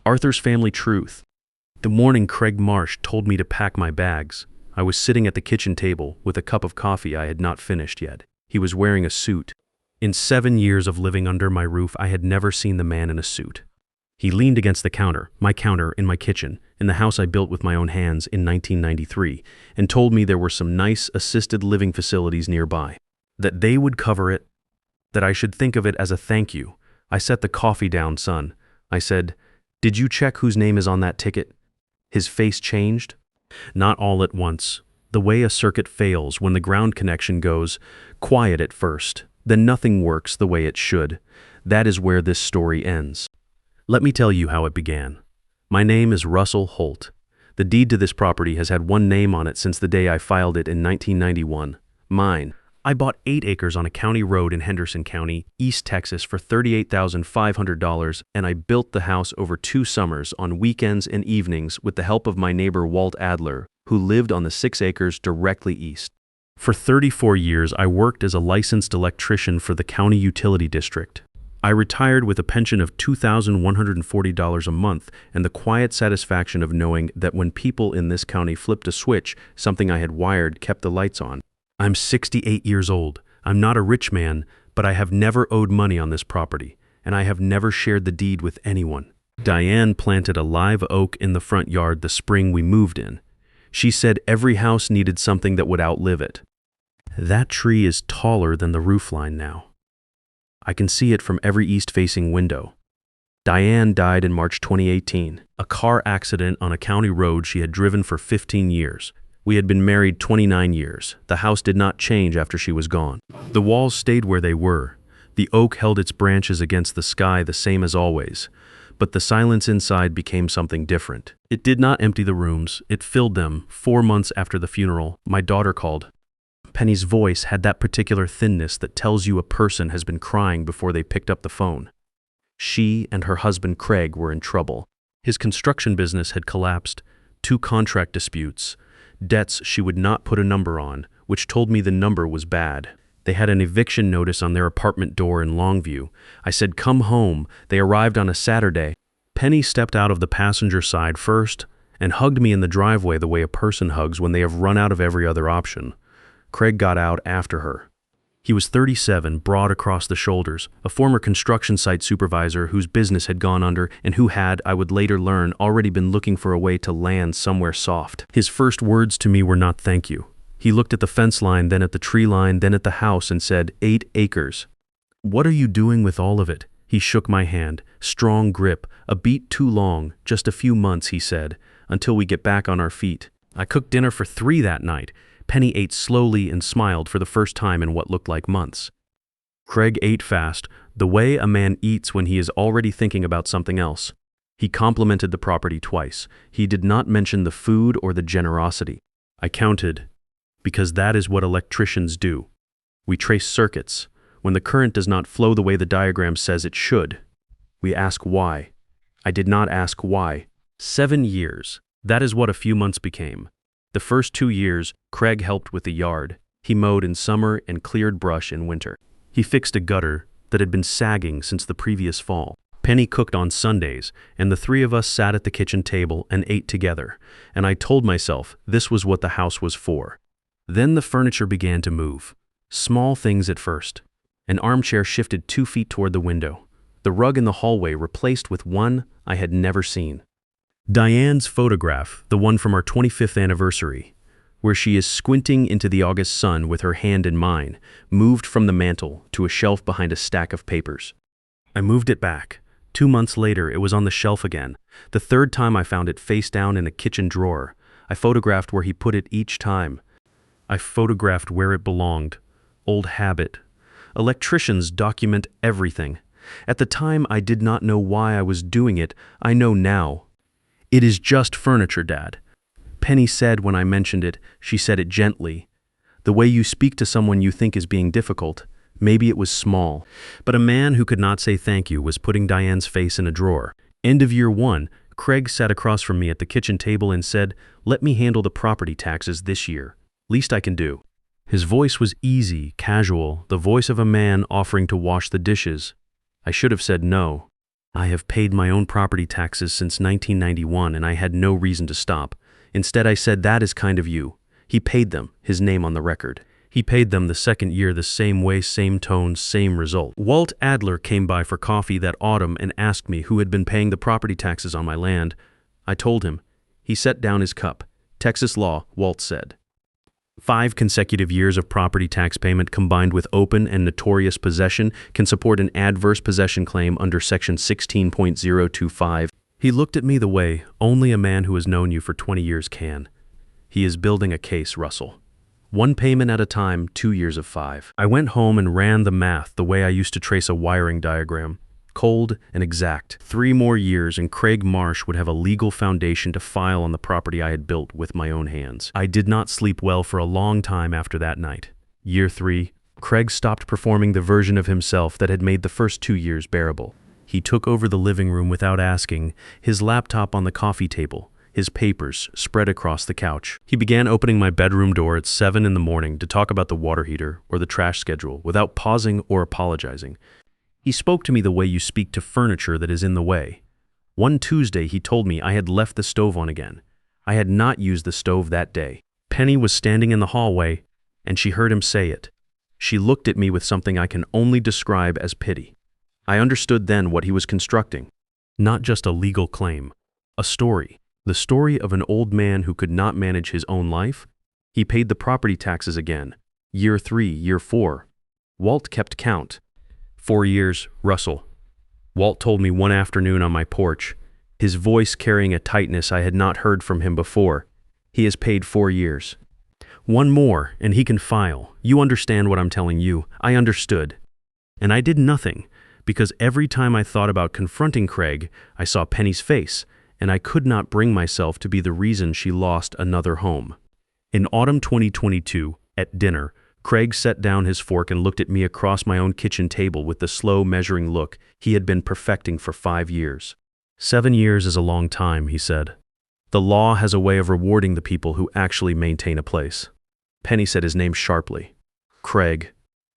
Arthur's Family Truth. The morning Craig Marsh told me to pack my bags, I was sitting at the kitchen table with a cup of coffee I had not finished yet. He was wearing a suit. In 7 years of living under my roof, I had never seen the man in a suit. He leaned against the counter, my counter in my kitchen, in the house I built with my own hands in 1993, and told me there were some nice assisted living facilities nearby, that they would cover it, that I should think of it as a thank you. I set the coffee down, son. I said, "Did you check whose name is on that ticket?" His face changed. Not all at once. The way a circuit fails when the ground connection goes quiet at first, then nothing works the way it should. That is where this story ends. Let me tell you how it began. My name is Russell Holt. The deed to this property has had one name on it since the day I filed it in 1991. Mine. I bought 8 acres on a county road in Henderson County, East Texas for $38,500, and I built the house over 2 summers on weekends and evenings with the help of my neighbor Walt Adler, who lived on the 6 acres directly east. For 34 years, I worked as a licensed electrician for the county utility district. I retired with a pension of $2,140 a month and the quiet satisfaction of knowing that when people in this county flipped a switch, something I had wired kept the lights on. I'm 68 years old. I'm not a rich man, but I have never owed money on this property, and I have never shared the deed with anyone. Diane planted a live oak in the front yard the spring we moved in. She said every house needed something that would outlive it. That tree is taller than the roofline now. I can see it from every east-facing window. Diane died in March 2018, a car accident on a county road she had driven for 15 years. We had been married 29 years. The house did not change after she was gone. The walls stayed where they were. The oak held its branches against the sky the same as always, but the silence inside became something different. It did not empty the rooms, it filled them. 4 months after the funeral, my daughter called. Penny's voice had that particular thinness that tells you a person has been crying before they picked up the phone. She and her husband Craig were in trouble. His construction business had collapsed, 2 contract disputes, debts she would not put a number on, which told me the number was bad. They had an eviction notice on their apartment door in Longview. I said, "Come home." They arrived on a Saturday. Penny stepped out of the passenger side first and hugged me in the driveway the way a person hugs when they have run out of every other option. Craig got out after her. He was 37, broad across the shoulders, a former construction site supervisor whose business had gone under and who had, I would later learn, already been looking for a way to land somewhere soft. His first words to me were not thank you. He looked at the fence line, then at the tree line, then at the house and said, 8 acres. What are you doing with all of it? He shook my hand, strong grip, a beat too long, just a few months, he said, until we get back on our feet. I cooked dinner for 3 that night. Penny ate slowly and smiled for the first time in what looked like months. Craig ate fast, the way a man eats when he is already thinking about something else. He complimented the property twice. He did not mention the food or the generosity. I counted, because that is what electricians do. We trace circuits. When the current does not flow the way the diagram says it should, we ask why. I did not ask why. 7 years. That is what a few months became. The first 2 years, Craig helped with the yard. He mowed in summer and cleared brush in winter. He fixed a gutter that had been sagging since the previous fall. Penny cooked on Sundays, and the 3 of us sat at the kitchen table and ate together, and I told myself this was what the house was for. Then the furniture began to move. Small things at first. An armchair shifted 2 feet toward the window. The rug in the hallway replaced with one I had never seen. Diane's photograph, the one from our 25th anniversary, where she is squinting into the August sun with her hand in mine, moved from the mantel to a shelf behind a stack of papers. I moved it back. 2 months later, it was on the shelf again. The 3rd time I found it face down in a kitchen drawer. I photographed where he put it each time. I photographed where it belonged. Old habit. Electricians document everything. At the time, I did not know why I was doing it. I know now. It is just furniture, Dad. Penny said when I mentioned it, she said it gently. The way you speak to someone you think is being difficult. Maybe it was small. But a man who could not say thank you was putting Diane's face in a drawer. End of year 1, Craig sat across from me at the kitchen table and said, "Let me handle the property taxes this year. Least I can do." His voice was easy, casual, the voice of a man offering to wash the dishes. I should have said no. I have paid my own property taxes since 1991 and I had no reason to stop. Instead, I said, that is kind of you. He paid them, his name on the record. He paid them the second year the same way, same tone, same result. Walt Adler came by for coffee that autumn and asked me who had been paying the property taxes on my land. I told him. He set down his cup. Texas law, Walt said. 5 consecutive years of property tax payment combined with open and notorious possession can support an adverse possession claim under Section 16.025. He looked at me the way only a man who has known you for 20 years can. He is building a case, Russell. 1 payment at a time, 2 years of 5. I went home and ran the math the way I used to trace a wiring diagram. Cold and exact. 3 more years and Craig Marsh would have a legal foundation to file on the property I had built with my own hands. I did not sleep well for a long time after that night. Year 3, Craig stopped performing the version of himself that had made the first 2 years bearable. He took over the living room without asking, his laptop on the coffee table, his papers spread across the couch. He began opening my bedroom door at 7 in the morning to talk about the water heater or the trash schedule without pausing or apologizing. He spoke to me the way you speak to furniture that is in the way. One Tuesday, he told me I had left the stove on again. I had not used the stove that day. Penny was standing in the hallway, and she heard him say it. She looked at me with something I can only describe as pity. I understood then what he was constructing. Not just a legal claim. A story. The story of an old man who could not manage his own life. He paid the property taxes again. Year 3, year 4. Walt kept count. 4 years, Russell. Walt told me one afternoon on my porch, his voice carrying a tightness I had not heard from him before. He has paid 4 years. 1 more, and he can file. You understand what I'm telling you. I understood. And I did nothing, because every time I thought about confronting Craig, I saw Penny's face, and I could not bring myself to be the reason she lost another home. In autumn 2022, at dinner, Craig set down his fork and looked at me across my own kitchen table with the slow, measuring look he had been perfecting for 5 years. 7 years is a long time, he said. The law has a way of rewarding the people who actually maintain a place. Penny said his name sharply. Craig,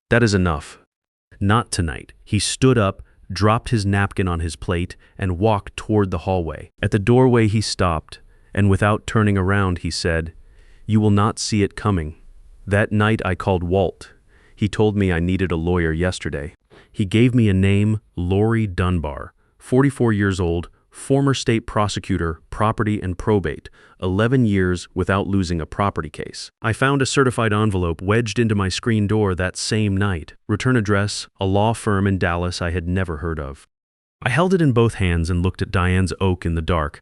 that is enough. Not tonight. He stood up, dropped his napkin on his plate, and walked toward the hallway. At the doorway he stopped, and without turning around he said, "You will not see it coming." That night I called Walt. He told me I needed a lawyer yesterday. He gave me a name, Lori Dunbar, 44 years old, former state prosecutor, property and probate, 11 years without losing a property case. I found a certified envelope wedged into my screen door that same night. Return address, a law firm in Dallas I had never heard of. I held it in both hands and looked at Diane's oak in the dark.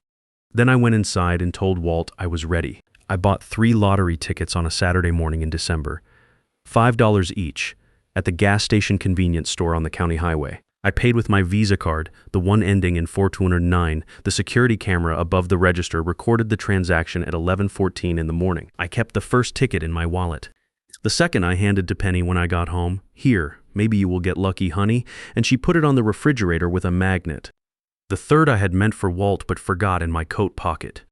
Then I went inside and told Walt I was ready. I bought 3 lottery tickets on a Saturday morning in December, $5 each, at the gas station convenience store on the county highway. I paid with my Visa card, the one ending in 4209. The security camera above the register recorded the transaction at 11:14 in the morning. I kept the first ticket in my wallet. The second I handed to Penny when I got home. Here, maybe you will get lucky, honey, and she put it on the refrigerator with a magnet. The third I had meant for Walt but forgot in my coat pocket.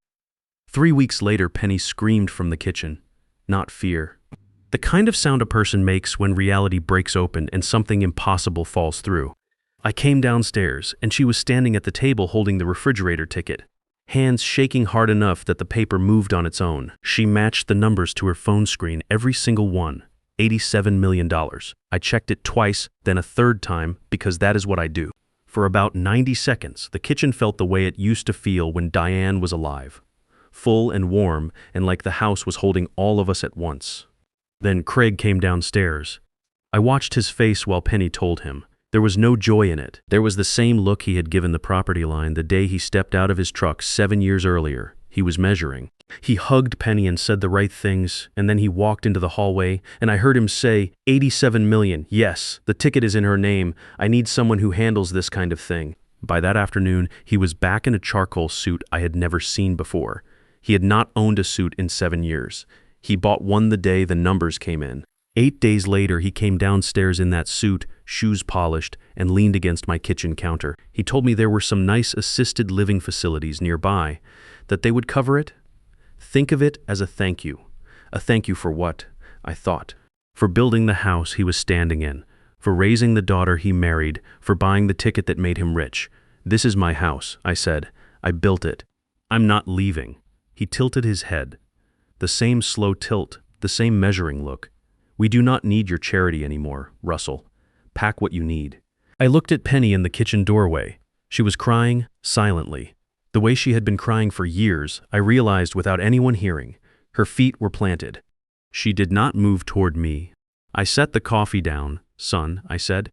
3 weeks later, Penny screamed from the kitchen. Not fear. The kind of sound a person makes when reality breaks open and something impossible falls through. I came downstairs, and she was standing at the table holding the refrigerator ticket, hands shaking hard enough that the paper moved on its own. She matched the numbers to her phone screen, every single one. $87 million. I checked it twice, then a third time, because that is what I do. For about 90 seconds, the kitchen felt the way it used to feel when Diane was alive. Full and warm, and like the house was holding all of us at once. Then Craig came downstairs. I watched his face while Penny told him. There was no joy in it. There was the same look he had given the property line the day he stepped out of his truck 7 years earlier. He was measuring. He hugged Penny and said the right things, and then he walked into the hallway, and I heard him say, $87 million, yes, the ticket is in her name. I need someone who handles this kind of thing. By that afternoon, he was back in a charcoal suit I had never seen before. He had not owned a suit in 7 years. He bought one the day the numbers came in. 8 days later, he came downstairs in that suit, shoes polished, and leaned against my kitchen counter. He told me there were some nice assisted living facilities nearby, that they would cover it. Think of it as a thank you. A thank you for what? I thought. For building the house he was standing in, for raising the daughter he married, for buying the ticket that made him rich. "This is my house," I said. "I built it. I'm not leaving." He tilted his head. The same slow tilt, the same measuring look. "We do not need your charity anymore, Russell. Pack what you need." I looked at Penny in the kitchen doorway. She was crying, silently. The way she had been crying for years, I realized without anyone hearing. Her feet were planted. She did not move toward me. I set the coffee down. "Son," I said,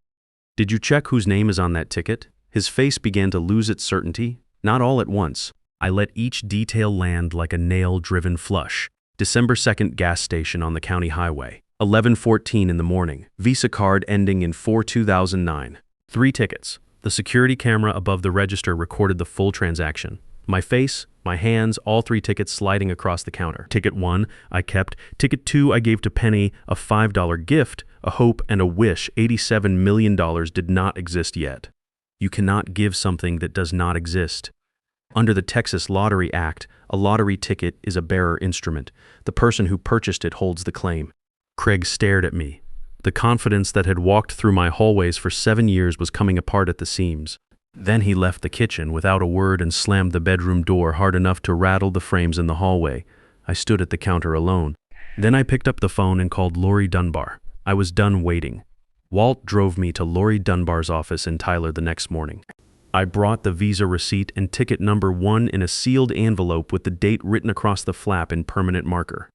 "did you check whose name is on that ticket?" His face began to lose its certainty, not all at once. I let each detail land like a nail-driven flush. December 2nd, gas station on the county highway. 11:14 in the morning. Visa card ending in 4/2009. 3 tickets. The security camera above the register recorded the full transaction. My face, my hands, all 3 tickets sliding across the counter. Ticket 1, I kept. Ticket 2, I gave to Penny, a $5 gift, a hope and a wish. $87 million did not exist yet. You cannot give something that does not exist. Under the Texas Lottery Act, a lottery ticket is a bearer instrument. The person who purchased it holds the claim. Craig stared at me. The confidence that had walked through my hallways for 7 years was coming apart at the seams. Then he left the kitchen without a word and slammed the bedroom door hard enough to rattle the frames in the hallway. I stood at the counter alone. Then I picked up the phone and called Lori Dunbar. I was done waiting. Walt drove me to Lori Dunbar's office in Tyler the next morning. I brought the Visa receipt and ticket number 1 in a sealed envelope with the date written across the flap in permanent marker.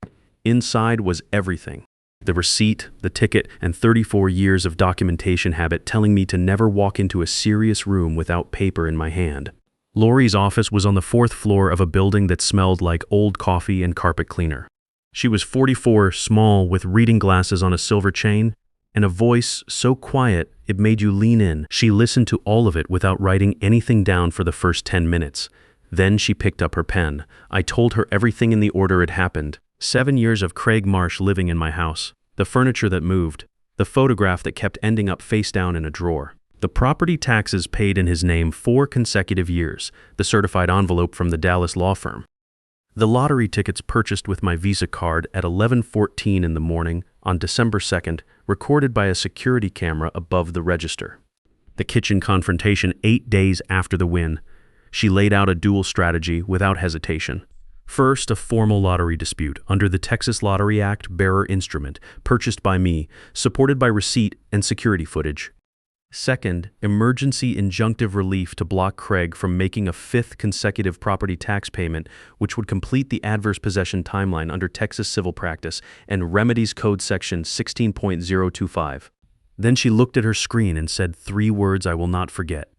Inside was everything. The receipt, the ticket, and 34 years of documentation habit telling me to never walk into a serious room without paper in my hand. Lori's office was on the 4th floor of a building that smelled like old coffee and carpet cleaner. She was 44, small, with reading glasses on a silver chain, and a voice so quiet it made you lean in. She listened to all of it without writing anything down for the first 10 minutes. Then she picked up her pen. I told her everything in the order it happened. 7 years of Craig Marsh living in my house. The furniture that moved. The photograph that kept ending up face down in a drawer. The property taxes paid in his name 4 consecutive years. The certified envelope from the Dallas law firm. The lottery tickets purchased with my Visa card at 11:14 in the morning on December 2nd, recorded by a security camera above the register. The kitchen confrontation 8 days after the win. She laid out a dual strategy without hesitation. First, a formal lottery dispute under the Texas Lottery Act bearer instrument, purchased by me, supported by receipt and security footage. Second, emergency injunctive relief to block Craig from making a 5th consecutive property tax payment, which would complete the adverse possession timeline under Texas civil practice and remedies code section 16.025. Then she looked at her screen and said 3 words I will not forget.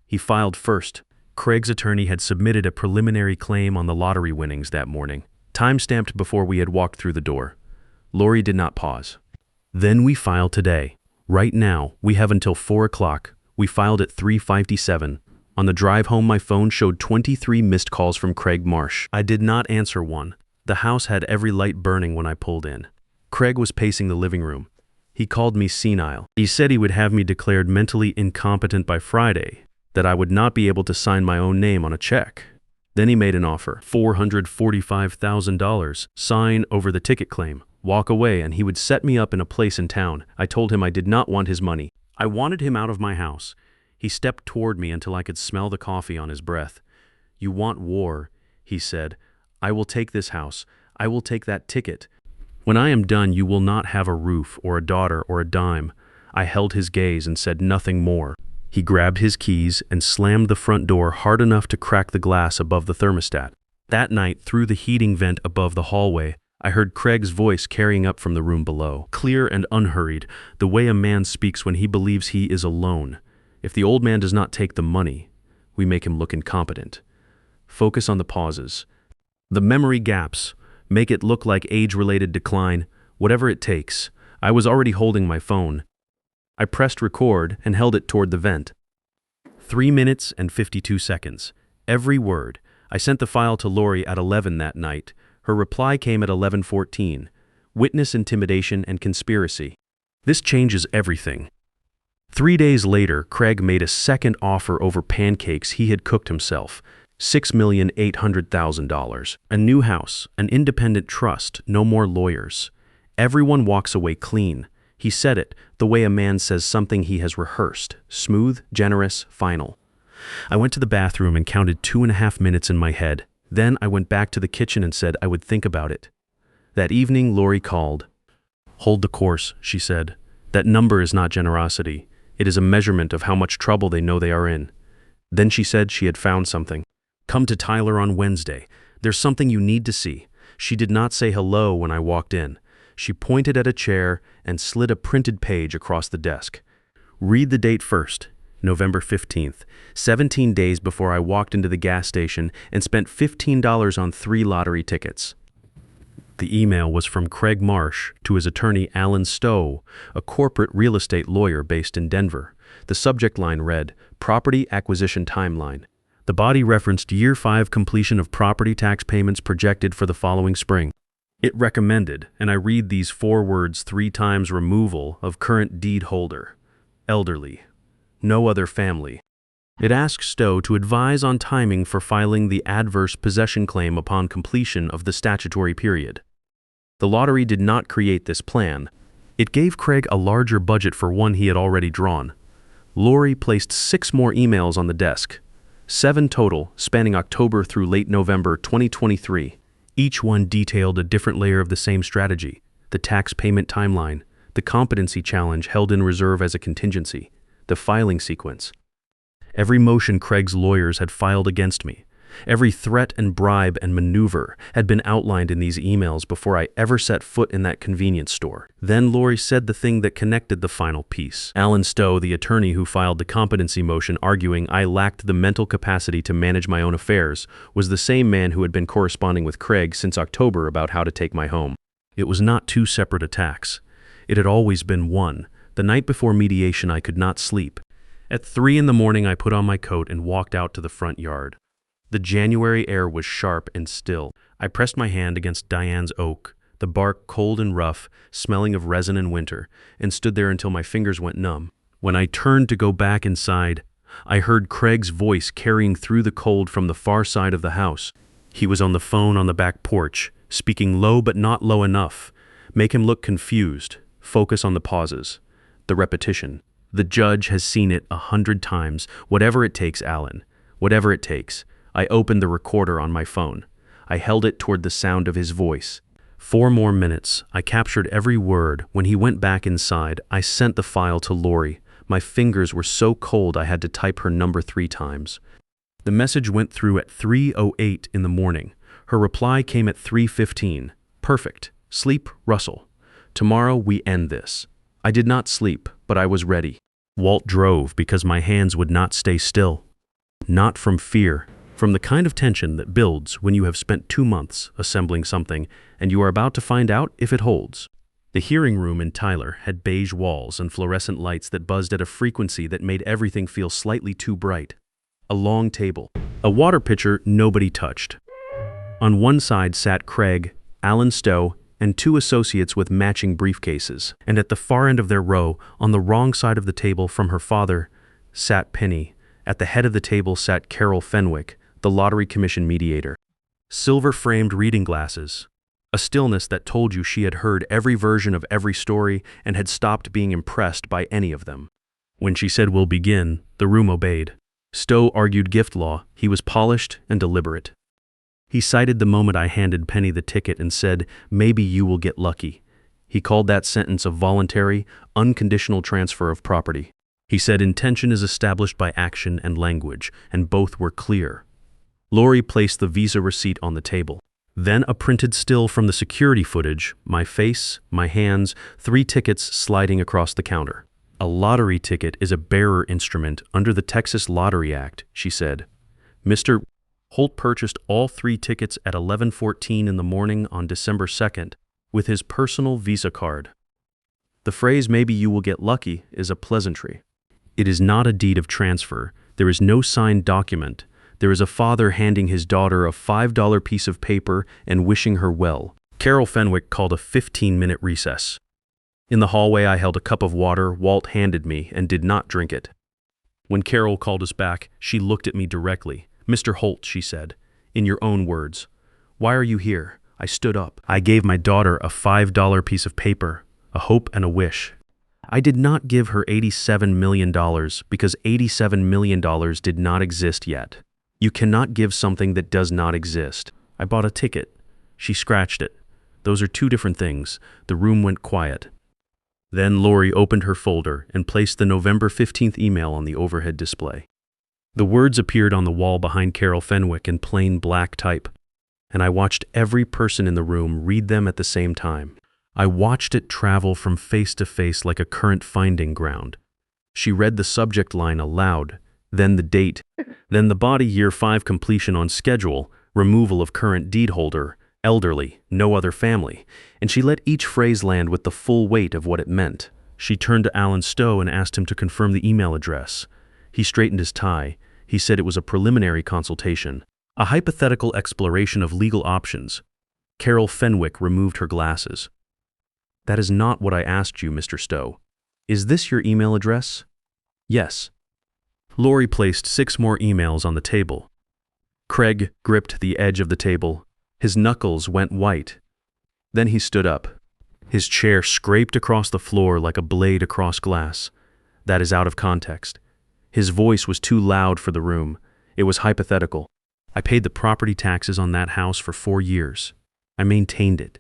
He filed first. Craig's attorney had submitted a preliminary claim on the lottery winnings that morning, time-stamped before we had walked through the door. Lori did not pause. Then we filed today. Right now, we have until 4 o'clock. We filed at 3:57. On the drive home, my phone showed 23 missed calls from Craig Marsh. I did not answer one. The house had every light burning when I pulled in. Craig was pacing the living room. He called me senile. He said he would have me declared mentally incompetent by Friday, that I would not be able to sign my own name on a check. Then he made an offer, $445,000, sign over the ticket claim, walk away, and he would set me up in a place in town. I told him I did not want his money. I wanted him out of my house. He stepped toward me until I could smell the coffee on his breath. "You want war," he said. "I will take this house. I will take that ticket. When I am done, you will not have a roof or a daughter or a dime." I held his gaze and said nothing more. He grabbed his keys and slammed the front door hard enough to crack the glass above the thermostat. That night, through the heating vent above the hallway, I heard Craig's voice carrying up from the room below, clear and unhurried, the way a man speaks when he believes he is alone. If the old man does not take the money, we make him look incompetent. Focus on the pauses. The memory gaps. Make it look like age-related decline, whatever it takes. I was already holding my phone. I pressed record and held it toward the vent. 3 minutes and 52 seconds. Every word. I sent the file to Lori at 11 that night. Her reply came at 11:14. Witness intimidation and conspiracy. This changes everything. 3 days later, Craig made a second offer over pancakes he had cooked himself. $6,800,000. A new house, an independent trust, no more lawyers. Everyone walks away clean. He said it the way a man says something he has rehearsed, smooth, generous, final. I went to the bathroom and counted 2.5 minutes in my head. Then I went back to the kitchen and said I would think about it. That evening, Lori called. "Hold the course," she said. "That number is not generosity. It is a measurement of how much trouble they know they are in." Then she said she had found something. "Come to Tyler on Wednesday. There's something you need to see." She did not say hello when I walked in. She pointed at a chair and slid a printed page across the desk. "Read the date first. November 15th, 17 days before I walked into the gas station and spent $15 on 3 lottery tickets." The email was from Craig Marsh to his attorney Alan Stowe, a corporate real estate lawyer based in Denver. The subject line read, "Property Acquisition Timeline." The body referenced Year 5 completion of property tax payments projected for the following spring. It recommended, and I read these 4 words 3 times, removal of current deed holder, elderly, no other family. It asked Stowe to advise on timing for filing the adverse possession claim upon completion of the statutory period. The lottery did not create this plan. It gave Craig a larger budget for one he had already drawn. Lori placed 6 more emails on the desk, 7 total, spanning October through late November 2023. Each one detailed a different layer of the same strategy: the tax payment timeline, the competency challenge held in reserve as a contingency, the filing sequence. Every motion Craig's lawyers had filed against me, every threat and bribe and maneuver had been outlined in these emails before I ever set foot in that convenience store. Then Lori said the thing that connected the final piece. Alan Stowe, the attorney who filed the competency motion arguing I lacked the mental capacity to manage my own affairs, was the same man who had been corresponding with Craig since October about how to take my home. It was not 2 separate attacks. It had always been one. The night before mediation, I could not sleep. At 3 in the morning, I put on my coat and walked out to the front yard. The January air was sharp and still. I pressed my hand against Diane's oak, the bark cold and rough, smelling of resin and winter, and stood there until my fingers went numb. When I turned to go back inside, I heard Craig's voice carrying through the cold from the far side of the house. He was on the phone on the back porch, speaking low but not low enough. Make him look confused. Focus on the pauses. The repetition. "The judge has seen it 100 times. Whatever it takes, Alan. Whatever it takes." I opened the recorder on my phone. I held it toward the sound of his voice. 4 more minutes. I captured every word. When he went back inside, I sent the file to Lori. My fingers were so cold I had to type her number 3 times. The message went through at 3:08 in the morning. Her reply came at 3:15. "Perfect. Sleep, Russell. Tomorrow we end this." I did not sleep, but I was ready. Walt drove because my hands would not stay still. Not from fear, from the kind of tension that builds when you have spent 2 months assembling something and you are about to find out if it holds. The hearing room in Tyler had beige walls and fluorescent lights that buzzed at a frequency that made everything feel slightly too bright. A long table. A water pitcher nobody touched. On one side sat Craig, Alan Stowe, and 2 associates with matching briefcases. And at the far end of their row, on the wrong side of the table from her father, sat Penny. At the head of the table sat Carol Fenwick, the Lottery Commission mediator. Silver-framed reading glasses. A stillness that told you she had heard every version of every story and had stopped being impressed by any of them. When she said, "We'll begin," the room obeyed. Stowe argued gift law. He was polished and deliberate. He cited the moment I handed Penny the ticket and said, "Maybe you will get lucky." He called that sentence a voluntary, unconditional transfer of property. He said intention is established by action and language, and both were clear. Lori placed the Visa receipt on the table. Then a printed still from the security footage, my face, my hands, 3 tickets sliding across the counter. "A lottery ticket is a bearer instrument under the Texas Lottery Act," she said. Mr. Holt purchased all 3 tickets at 11:14 in the morning on December 2nd with his personal Visa card. The phrase "maybe you will get lucky" is a pleasantry. It is not a deed of transfer. There is no signed document. There is a father handing his daughter a $5 piece of paper and wishing her well. Carol Fenwick called a 15-minute recess. In the hallway, I held a cup of water Walt handed me and did not drink it. When Carol called us back, she looked at me directly. "Mr. Holt," she said, "in your own words. Why are you here?" I stood up. "I gave my daughter a $5 piece of paper, a hope and a wish." I did not give her $87 million because $87 million did not exist yet. You cannot give something that does not exist. I bought a ticket. She scratched it. Those are two different things. The room went quiet. Then Lori opened her folder and placed the November 15th email on the overhead display. The words appeared on the wall behind Carol Fenwick in plain black type, and I watched every person in the room read them at the same time. I watched it travel from face to face like a current finding ground. She read the subject line aloud, then the date, then the body year 5 completion on schedule, removal of current deed holder, elderly, no other family, and she let each phrase land with the full weight of what it meant. She turned to Alan Stowe and asked him to confirm the email address. He straightened his tie. He said it was a preliminary consultation, a hypothetical exploration of legal options. Carol Fenwick removed her glasses. That is not what I asked you, Mr. Stowe. Is this your email address? Yes. Lori placed 6 more emails on the table. Craig gripped the edge of the table. His knuckles went white. Then he stood up. His chair scraped across the floor like a blade across glass. That is out of context. His voice was too loud for the room. It was hypothetical. I paid the property taxes on that house for 4 years. I maintained it.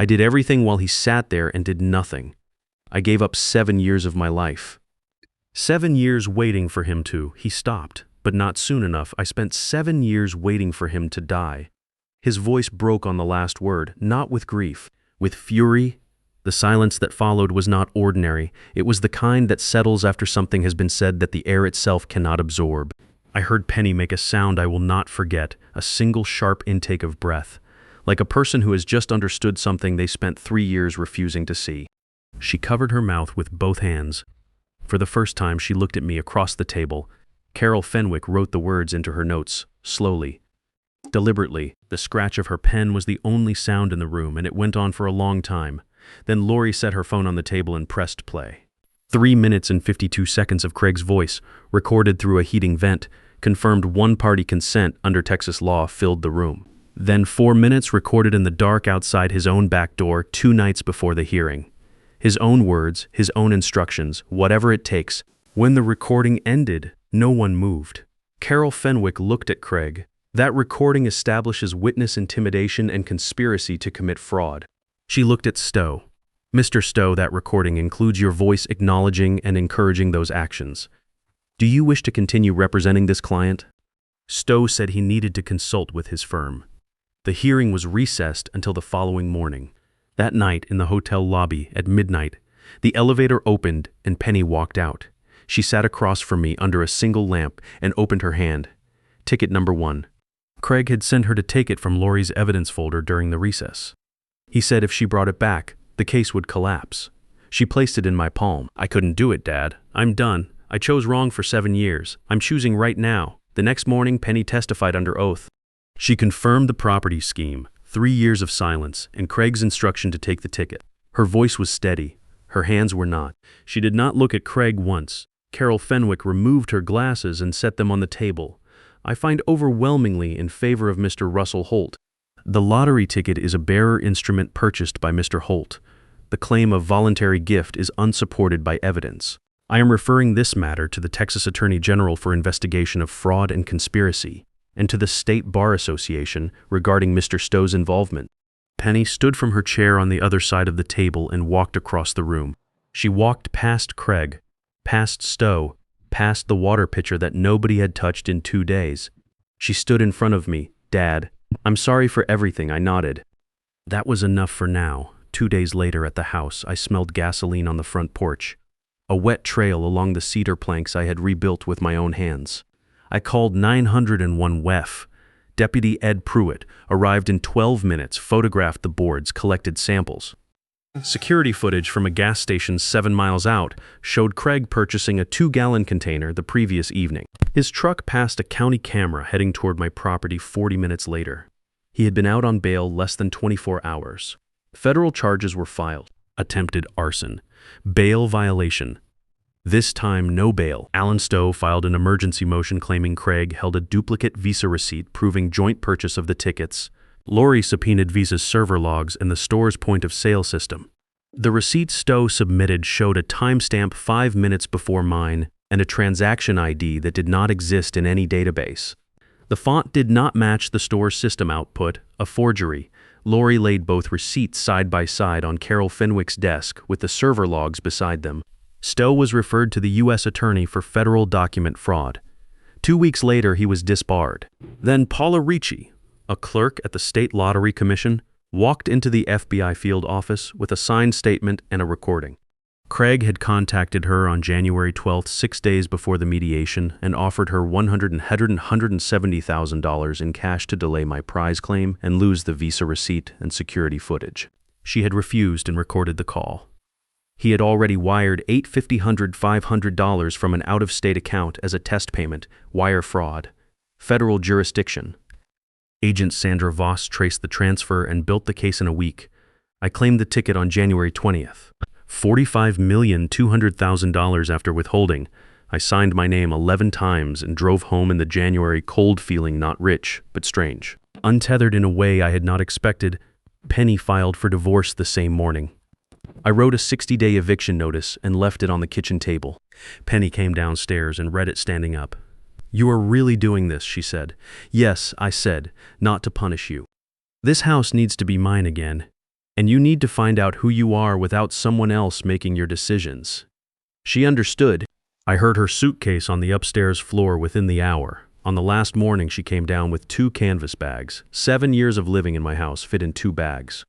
I did everything while he sat there and did nothing. I gave up 7 years of my life. 7 years waiting for him to. He stopped, but not soon enough. I spent 7 years waiting for him to die. His voice broke on the last word, not with grief, with fury. The silence that followed was not ordinary. It was the kind that settles after something has been said that the air itself cannot absorb. I heard Penny make a sound I will not forget, a single sharp intake of breath, like a person who has just understood something they spent 3 years refusing to see. She covered her mouth with both hands. For the first time, she looked at me across the table. Carol Fenwick wrote the words into her notes, slowly. Deliberately, the scratch of her pen was the only sound in the room, and it went on for a long time. Then Lori set her phone on the table and pressed play. 3 minutes and 52 seconds of Craig's voice, recorded through a heating vent, confirmed one-party consent under Texas law filled the room. Then 4 minutes recorded in the dark outside his own back door 2 nights before the hearing. His own words, his own instructions, whatever it takes. When the recording ended, no one moved. Carol Fenwick looked at Craig. That recording establishes witness intimidation and conspiracy to commit fraud. She looked at Stowe. Mr. Stowe, that recording includes your voice acknowledging and encouraging those actions. Do you wish to continue representing this client? Stowe said he needed to consult with his firm. The hearing was recessed until the following morning. That night, in the hotel lobby at midnight, the elevator opened and Penny walked out. She sat across from me under a single lamp and opened her hand. Ticket number 1. Craig had sent her to take it from Lori's evidence folder during the recess. He said if she brought it back, the case would collapse. She placed it in my palm. I couldn't do it, Dad. I'm done. I chose wrong for 7 years. I'm choosing right now. The next morning, Penny testified under oath. She confirmed the property scheme, 3 years of silence, and Craig's instruction to take the ticket. Her voice was steady. Her hands were not. She did not look at Craig once. Carol Fenwick removed her glasses and set them on the table. I find overwhelmingly in favor of Mr. Russell Holt. The lottery ticket is a bearer instrument purchased by Mr. Holt. The claim of voluntary gift is unsupported by evidence. I am referring this matter to the Texas Attorney General for investigation of fraud and conspiracy, and to the State Bar Association regarding Mr. Stowe's involvement. Penny stood from her chair on the other side of the table and walked across the room. She walked past Craig, past Stowe, past the water pitcher that nobody had touched in 2 days. She stood in front of me. Dad, I'm sorry for everything, I nodded. That was enough for now. 2 days later at the house, I smelled gasoline on the front porch. A wet trail along the cedar planks I had rebuilt with my own hands. I called 911 WEF. Deputy Ed Pruitt arrived in 12 minutes, photographed the boards, collected samples. Security footage from a gas station 7 miles out showed Craig purchasing a 2-gallon container the previous evening. His truck passed a county camera heading toward my property 40 minutes later. He had been out on bail less than 24 hours. Federal charges were filed. Attempted arson. Bail violation. This time, no bail. Alan Stowe filed an emergency motion claiming Craig held a duplicate Visa receipt proving joint purchase of the tickets. Lori subpoenaed Visa's server logs and the store's point-of-sale system. The receipt Stowe submitted showed a timestamp 5 minutes before mine and a transaction ID that did not exist in any database. The font did not match the store's system output, a forgery. Lori laid both receipts side by side on Carol Fenwick's desk with the server logs beside them. Stowe was referred to the U.S. Attorney for federal document fraud. 2 weeks later, he was disbarred. Then Paula Ricci, a clerk at the State Lottery Commission, walked into the FBI field office with a signed statement and a recording. Craig had contacted her on January 12th, 6 days before the mediation, and offered her $170,000 in cash to delay my prize claim and lose the Visa receipt and security footage. She had refused and recorded the call. He had already wired $500 from an out-of-state account as a test payment, wire fraud. Federal jurisdiction. Agent Sandra Voss traced the transfer and built the case in a week. I claimed the ticket on January 20th. $45,200,000 after withholding. I signed my name 11 times and drove home in the January cold feeling not rich, but strange. Untethered in a way I had not expected, Penny filed for divorce the same morning. I wrote a 60-day eviction notice and left it on the kitchen table. Penny came downstairs and read it standing up. "You are really doing this," she said. "Yes," I said, "not to punish you. This house needs to be mine again. And you need to find out who you are without someone else making your decisions." She understood. I heard her suitcase on the upstairs floor within the hour. On the last morning, she came down with 2 canvas bags. 7 years of living in my house fit in 2 bags.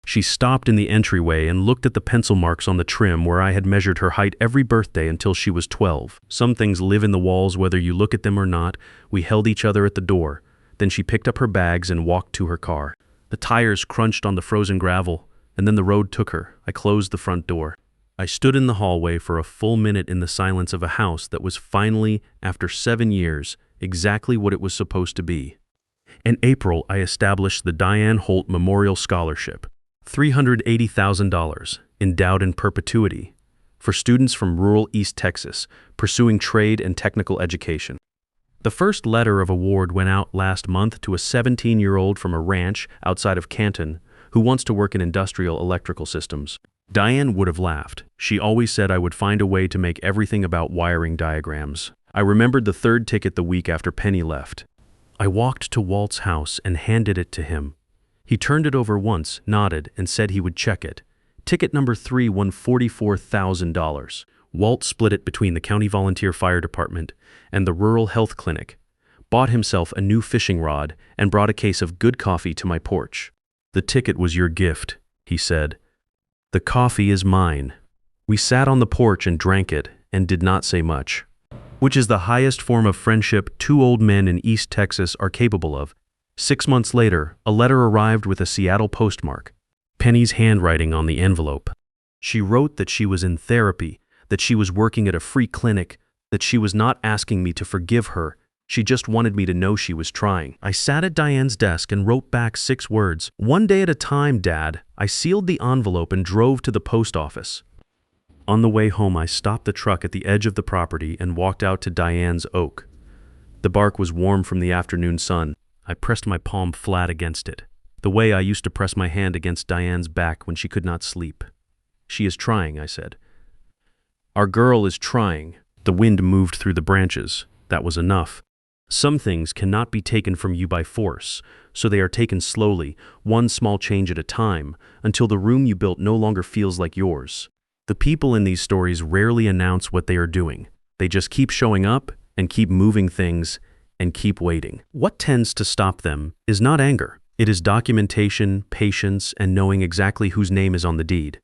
She stopped in the entryway and looked at the pencil marks on the trim where I had measured her height every birthday until she was 12. Some things live in the walls whether you look at them or not. We held each other at the door. Then she picked up her bags and walked to her car. The tires crunched on the frozen gravel, and then the road took her. I closed the front door. I stood in the hallway for a full minute in the silence of a house that was finally, after 7 years, exactly what it was supposed to be. In April, I established the Diane Holt Memorial Scholarship, $380,000, endowed in perpetuity, for students from rural East Texas pursuing trade and technical education. The first letter of award went out last month to a 17-year-old from a ranch outside of Canton who wants to work in industrial electrical systems. Diane would have laughed. She always said I would find a way to make everything about wiring diagrams. I remembered the 3rd ticket the week after Penny left. I walked to Walt's house and handed it to him. He turned it over once, nodded, and said he would check it. Ticket number 3 won $44,000. Walt split it between the County Volunteer Fire Department and the Rural Health Clinic, bought himself a new fishing rod, and brought a case of good coffee to my porch. "The ticket was your gift," he said. "The coffee is mine." We sat on the porch and drank it and did not say much, which is the highest form of friendship 2 old men in East Texas are capable of. 6 months later, a letter arrived with a Seattle postmark, Penny's handwriting on the envelope. She wrote that she was in therapy, that she was working at a free clinic, that she was not asking me to forgive her. She just wanted me to know she was trying. I sat at Diane's desk and wrote back 6 words. "One day at a time, Dad." I sealed the envelope and drove to the post office. On the way home, I stopped the truck at the edge of the property and walked out to Diane's oak. The bark was warm from the afternoon sun. I pressed my palm flat against it, the way I used to press my hand against Diane's back when she could not sleep. "She is trying," I said. "Our girl is trying." The wind moved through the branches. That was enough. Some things cannot be taken from you by force, so they are taken slowly, one small change at a time, until the room you built no longer feels like yours. The people in these stories rarely announce what they are doing. They just keep showing up and keep moving things and keep waiting. What tends to stop them is not anger. It is documentation, patience, and knowing exactly whose name is on the deed.